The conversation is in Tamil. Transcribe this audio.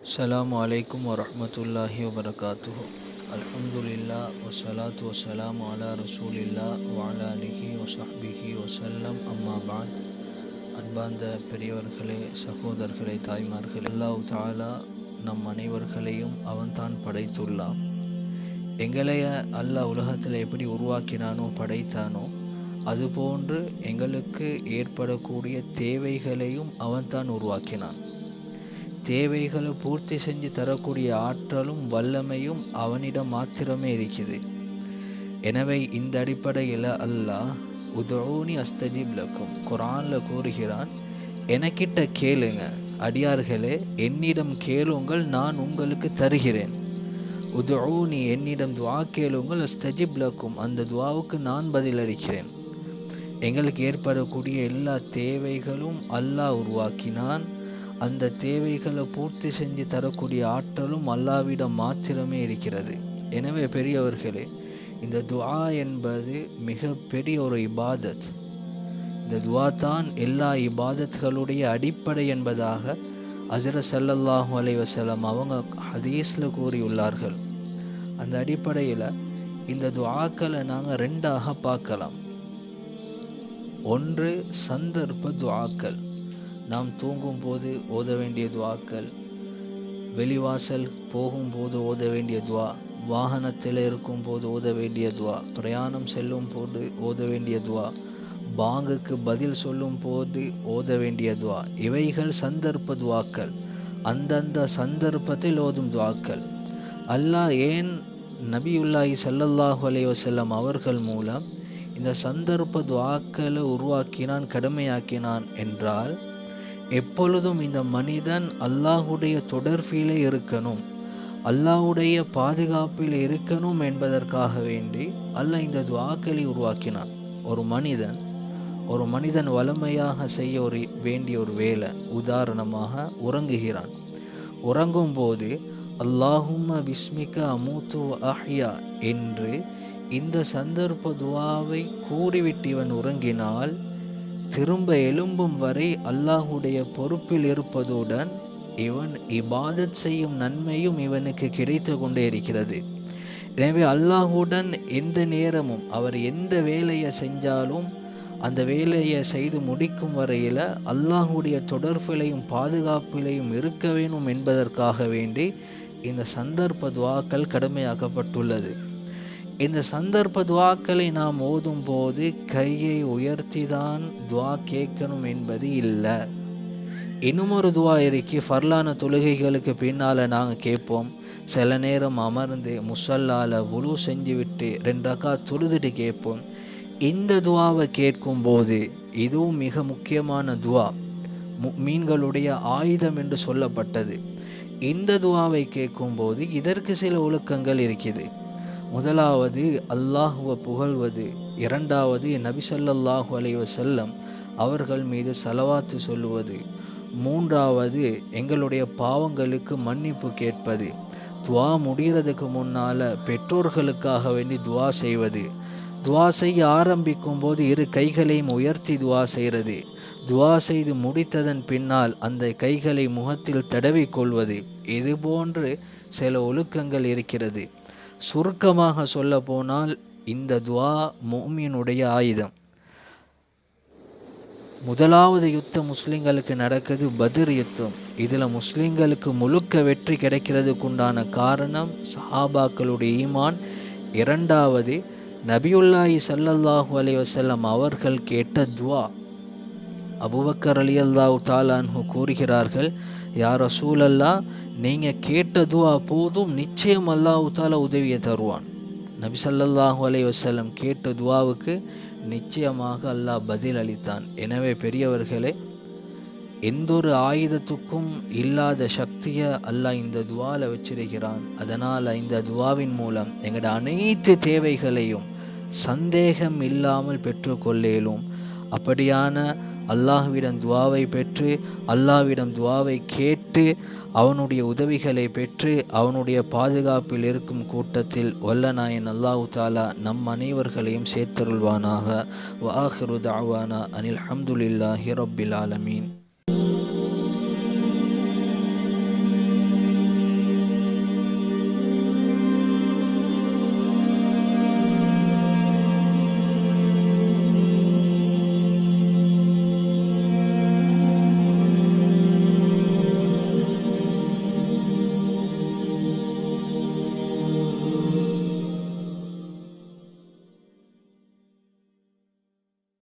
அஸ்ஸலாமு அலைக்கும் வரஹ்மத்துல்லாஹி வபரகாத்துஹு. அல்ஹம்துலில்லா வஸ்ஸலாத்து வஸ்ஸலாமு அலா ரசூலில்லா வஅலா ஆலிஹி வஸஹ்பிஹி வஸல்லம். அம்மா பஅத். அன்பார்ந்த பெரியவர்களே, சகோதரர்களே, தாய்மார்களே, அல்லாஹ் தஆலா நம் அனைவர்களையும் அவன்தான் படைத்துள்ளான். எங்களைய அல்லாஹ் உலகத்தில் எப்படி உருவாக்கினானோ, படைத்தானோ, அதுபோன்று எங்களுக்கு ஏற்படக்கூடிய தேவைகளையும் அவன்தான் உருவாக்கினான். தேவைகளை பூர்த்தி செஞ்சு தரக்கூடிய ஆற்றலும் வல்லமையும் அவனிடம் மாத்திரமே இருக்குது. எனவே இந்த அடிப்படையில் அல்லாஹ் உதுஊனி அஸ்தஜிப் லக்கும் குர்ஆனில் கூறுகிறான், எனக்கிட்ட கேளுங்க அடியார்களே, என்னிடம் கேளுங்கள், நான் உங்களுக்கு தருகிறேன். உதுஊனி, என்னிடம் துஆ கேளுங்கள், அஸ்தஜிப் லக்கும், அந்த துஆவுக்கு நான் பதிலளிக்கிறேன். எங்களுக்கு ஏற்படக்கூடிய எல்லா தேவைகளும் அல்லாஹ் உருவாக்கினான். அந்த தேவைகளை பூர்த்தி செஞ்சு தரக்கூடிய ஆற்றலும் அல்லாஹ்விடம் மாத்திரமே இருக்கிறது. எனவே பெரியவர்களே, இந்த துஆ என்பது மிக பெரிய ஒரு இபாதத். இந்த துஆ தான் எல்லா இபாதத்களுடைய அடிப்படை என்பதாக ஹஜ்ரத் ஸல்லல்லாஹு அலைஹி வஸல்லம் அவங்க ஹதீஸில் கூறியுள்ளார்கள். அந்த அடிப்படையில் இந்த துஆக்களை நாங்கள் ரெண்டாக பார்க்கலாம். ஒன்று சந்தர்ப்ப துஆக்கள், நாம் தூங்கும்போது ஓத வேண்டிய துஆக்கள், வெளிவாசல் போகும்போது ஓத வேண்டிய துஆ, வாகனத்தில் இருக்கும்போது ஓத வேண்டிய துஆ, பிரயாணம் செல்லும் போது ஓத வேண்டிய துஆ, பாங்குக்கு பதில் சொல்லும் போது ஓத வேண்டிய துஆ, இவைகள் சந்தர்ப்ப துஆக்கள், அந்தந்த சந்தர்ப்பத்தில் ஓதும் துஆக்கள். அல்லாஹ் ஏன் நபியுல்லாஹி ஸல்லல்லாஹு அலைஹி வஸல்லம் அவர்கள் மூலம் இந்த சந்தர்ப்ப துஆக்களை உருவாக்கினான், கடமையாக்கினான் என்றால், எப்பொழுதும் இந்த மனிதன் அல்லாஹுடைய தொடர்பிலே இருக்கணும், அல்லாஹுடைய பாதுகாப்பில் இருக்கணும் என்பதற்காக வேண்டி அல்லாஹ் இந்த துஆக்களை உருவாக்கினான். ஒரு மனிதன் வளமையாக செய்ய வேண்டிய ஒரு வேலை, உதாரணமாக உறங்குகிறான். உறங்கும்போது அல்லாஹும்ம பிஸ்மிக அமூத்து அஹ்யா என்று இந்த சந்தர்ப்ப துஆவை கூறிவிட்டு இவன் உறங்கினால், திரும்ப எழும்பும் வரை அல்லாஹுடைய பொறுப்பில் இருப்பதுடன் இவன் இபாதத் செய்யும் நன்மையும் இவனுக்கு கிடைத்து கொண்டே இருக்கிறது. எனவே அல்லாஹுடன் எந்த நேரமும் அவர் எந்த வேலையை செஞ்சாலும் அந்த வேலையை செய்து முடிக்கும் வரையில் அல்லாஹுடைய தொடர்பிலையும் பாதுகாப்பிலையும் இருக்க வேணும் என்பதற்காக வேண்டி இந்த சந்தர்ப்ப துஆக்கள் கடமையாக்கப்பட்டுள்ளது. இந்த சந்தர்ப்ப துஆக்களை நாம் ஓதும் போது கையை உயர்த்தி தான் துஆ கேட்கணும் என்பது இல்லை. இன்னும் ஒரு துஆ இருக்கு, ஃபர்லான தொழுகைகளுக்கு பின்னால் நாங்கள் கேட்போம். சில நேரம் அமர்ந்து முஸல்லால வுலு செஞ்சு விட்டு 2 ரக்காத் தொழுதுட்டு கேட்போம். இந்த துஆவை கேட்கும்போது இதுவும் மிக முக்கியமான துஆ, முஃமின்களுடைய ஆயுதம் என்று சொல்லப்பட்டது. இந்த துஆவை கேட்கும்போது இதற்கு சில ஒழுக்கங்கள் இருக்குது. முதலாவது அல்லாஹுவை புகழ்வது, இரண்டாவது நபி ஸல்லல்லாஹு அலைஹி வஸல்லம் அவர்கள் மீது ஸலவாத்து சொல்லுவது, மூன்றாவது எங்களுடைய பாவங்களுக்கு மன்னிப்பு கேட்பது, துஆ முடிகிறதுக்கு முன்னால் பெற்றோர்களுக்காக வேண்டி துஆ செய்வது, துஆ செய்ய ஆரம்பிக்கும் போது 2 கைகளையும் உயர்த்தி துஆ செய்கிறது, துஆ செய்து முடித்ததன் பின்னால் அந்த கைகளை முகத்தில் தடவிக்கொள்வது, இது போன்று சில ஒழுக்கங்கள் இருக்கிறது. சுருக்கமாக சொல்ல போனால் இந்த துஆ முஃமினுடைய ஆயுதம். முதலாவது யுத்தம் முஸ்லிம்களுக்கு நடக்குது பத்ர் யுத்தம். இதில் முஸ்லிம்களுக்கு முழுக்க வெற்றி கிடைக்கிறதுக்குண்டான காரணம் சஹாபாக்களுடைய ஈமான். இரண்டாவது நபியுல்லாஹி ஸல்லல்லாஹு அலைஹி வஸல்லம் அவர்கள் கேட்ட துஆ. அபூபக்கர் ரலியல்லாஹு தஆலா அன்ஹு கூறுகிறார்கள், யா ரசூலல்லாஹ், நீங்கள் கேட்ட துஆ போதும், நிச்சயம் அல்லாஹ் தஆலா உதவியை தருவான். நபி ஸல்லல்லாஹு அலைஹி வஸல்லம் கேட்ட துஆவுக்கு நிச்சயமாக அல்லாஹ் பதில் அளித்தான். எனவே பெரியவர்களே, எந்த ஒரு ஆயுதத்துக்கும் இல்லாத சக்தியை அல்லாஹ் இந்த துஆல வச்சிருக்கிறான். அதனால் இந்த துஆவின் மூலம் எங்களோட அனைத்து தேவைகளையும் சந்தேகம் இல்லாமல் பெற்றுக்கொள்ளேலும். அப்படியான அல்லாஹ்விடம் துஆவை பெற்று, அல்லாஹ்விடம் துஆவை கேட்டு, அவனுடைய உதவிகளை பெற்று, அவனுடைய பாதுகாப்பில் இருக்கும் கூட்டத்தில் வல்லநாயன் அல்லாஹ் தஆலா நம் அனைவர்களையும் சேர்த்தருள்வானாக. வ ஆகிரு தஅவானா அனில் ஹம்துலில்லாஹி ரப்பில் ஆலமீன்.